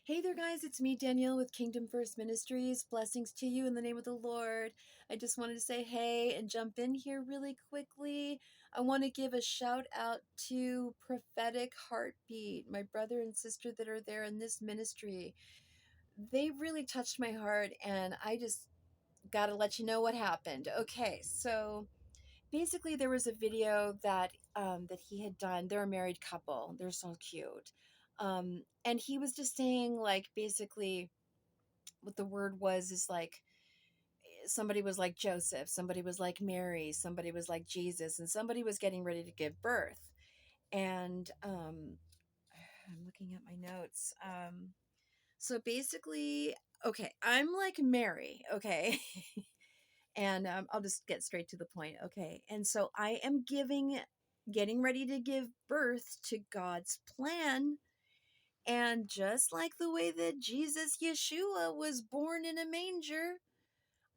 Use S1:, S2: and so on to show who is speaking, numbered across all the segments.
S1: Hey there, guys. It's me, Danielle, with Kingdom First Ministries. Blessings to you in the name of the Lord. I just wanted to say hey and jump in here really quickly. I want to give a shout out to Prophetic Heartbeat, my brother and sister that are there in this ministry. They really touched my heart, and I just got to let you know what happened. Okay, so basically there was a video that he had done. They're a married couple. They're so cute. And he was just saying, like, basically what the word was is like somebody was like Joseph, somebody was like Mary, somebody was like Jesus, and somebody was getting ready to give birth. And I'm looking at my notes. So basically, okay, I'm like Mary, okay? And I'll just get straight to the point. Okay. And so I am getting ready to give birth to God's plan. And just like the way that Jesus Yeshua was born in a manger,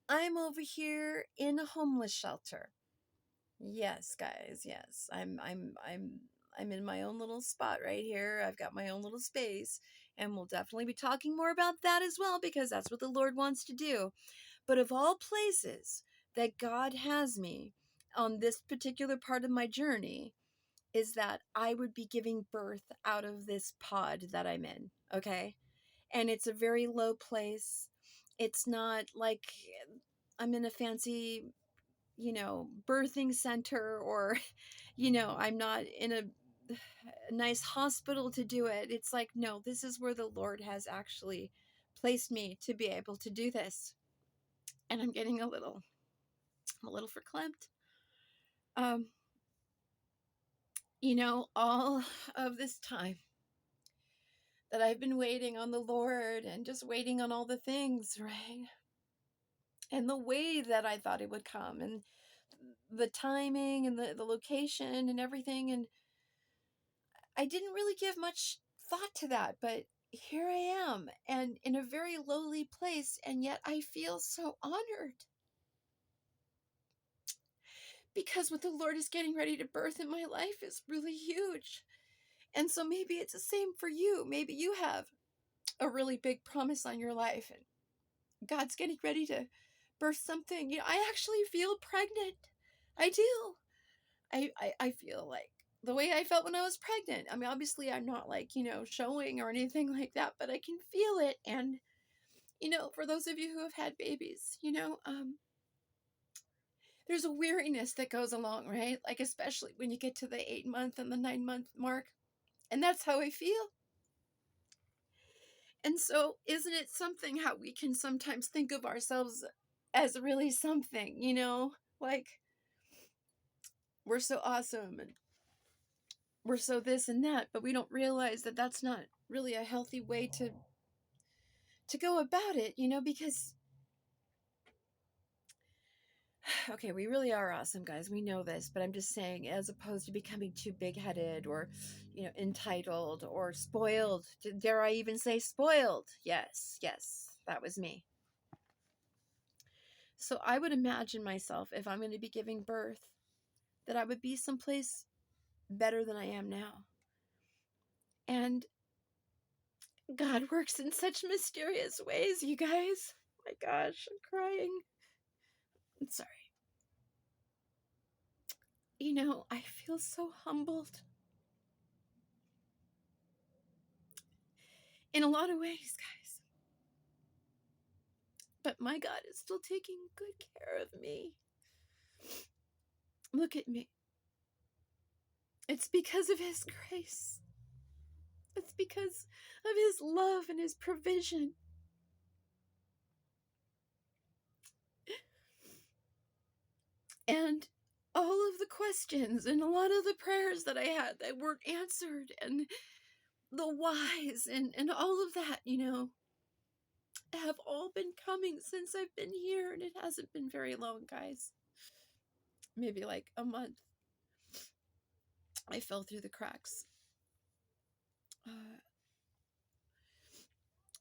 S1: I'm over here in a homeless shelter. Yes, guys. Yes. I'm in my own little spot right here. I've got my own little space, and we'll definitely be talking more about that as well because that's what the Lord wants to do. But of all places that God has me on this particular part of my journey is that I would be giving birth out of this pod that I'm in, okay? And it's a very low place. It's not like I'm in a fancy, birthing center or, I'm not in a nice hospital to do it. It's like, no, this is where the Lord has actually placed me to be able to do this. And I'm getting a little verklempt. Um, all of this time that I've been waiting on the Lord and just waiting on all the things, right? And the way that I thought it would come and the timing and the location and everything. And I didn't really give much thought to that, but here I am and in a very lowly place. And yet I feel so honored because what the Lord is getting ready to birth in my life is really huge. And so maybe it's the same for you. Maybe you have a really big promise on your life and God's getting ready to birth something. I actually feel pregnant. I do. I feel like the way I felt when I was pregnant. I mean, obviously I'm not like, showing or anything like that, but I can feel it. And, for those of you who have had babies, there's a weariness that goes along, right? Like, especially when you get to the 8 month and the 9 month mark. And that's how I feel. And so, isn't it something how we can sometimes think of ourselves as really something, like we're so awesome and we're so this and that, but we don't realize that that's not really a healthy way to go about it, because okay, we really are awesome, guys. We know this, but I'm just saying, as opposed to becoming too big-headed or, entitled or spoiled. Dare I even say spoiled? Yes, that was me. So I would imagine myself, if I'm going to be giving birth, that I would be someplace better than I am now. And God works in such mysterious ways, you guys. Oh my gosh, I'm crying. I'm sorry. I feel so humbled in a lot of ways, guys. But my God is still taking good care of me. Look at me. It's because of His grace. It's because of His love and His provision. And all of the questions and a lot of the prayers that I had that weren't answered and the whys and all of that, have all been coming since I've been here, and it hasn't been very long, guys. Maybe like a month. I fell through the cracks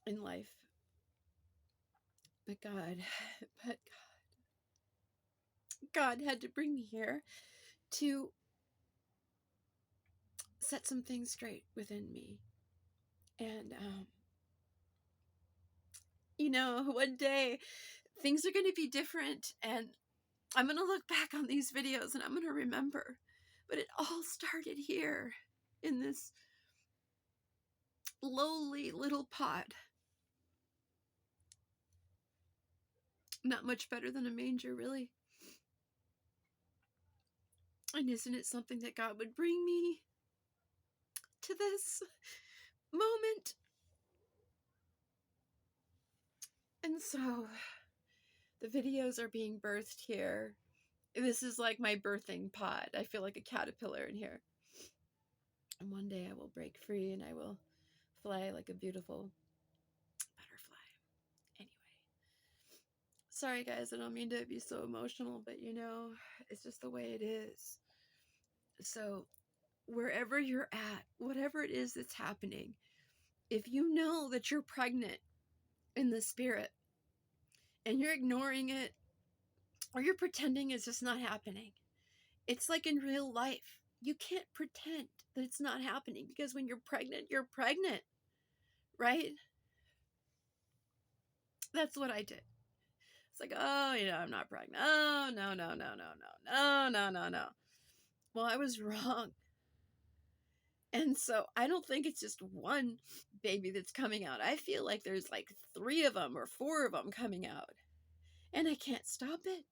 S1: in life. But God had to bring me here to set some things straight within me. And one day things are going to be different, and I'm going to look back on these videos and I'm going to remember. But it all started here in this lowly little pod. Not much better than a manger, really. And isn't it something that God would bring me to this moment? And so the videos are being birthed here. This is like my birthing pod. I feel like a caterpillar in here. And one day I will break free and I will fly like a beautiful butterfly. Anyway. Sorry guys, I don't mean to be so emotional, but it's just the way it is. So wherever you're at, whatever it is that's happening, if you know that you're pregnant in the spirit and you're ignoring it or you're pretending it's just not happening, it's like in real life. You can't pretend that it's not happening, because when you're pregnant, right? That's what I did. It's like, oh, I'm not pregnant. Oh, no, no, no, no, no, no, no, no, no. Well, I was wrong. And so I don't think it's just one baby that's coming out. I feel like there's like 3 of them or 4 of them coming out. And I can't stop it.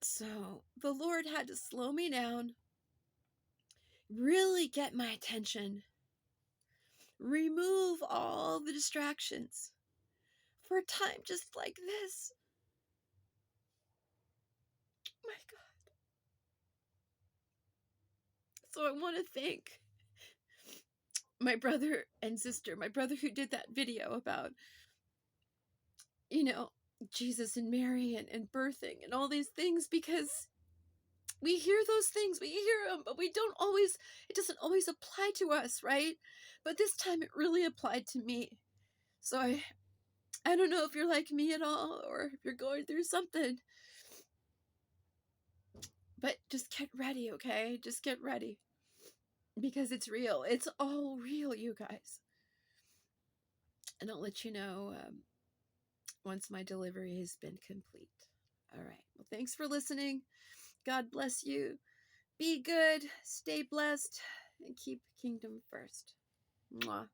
S1: So the Lord had to slow me down, really get my attention, remove all the distractions for a time just like this. My God. So I want to thank my brother and sister, my brother who did that video about, Jesus and Mary and birthing and all these things, because we hear those things, we hear them, but it doesn't always apply to us, right? But this time it really applied to me. So I don't know if you're like me at all, or if you're going through something, but just get ready, okay? Just get ready, because it's real. It's all real, you guys. And I'll let you know once my delivery has been complete. All right. Well, thanks for listening. God bless you. Be good, stay blessed, and keep kingdom first. Mwah.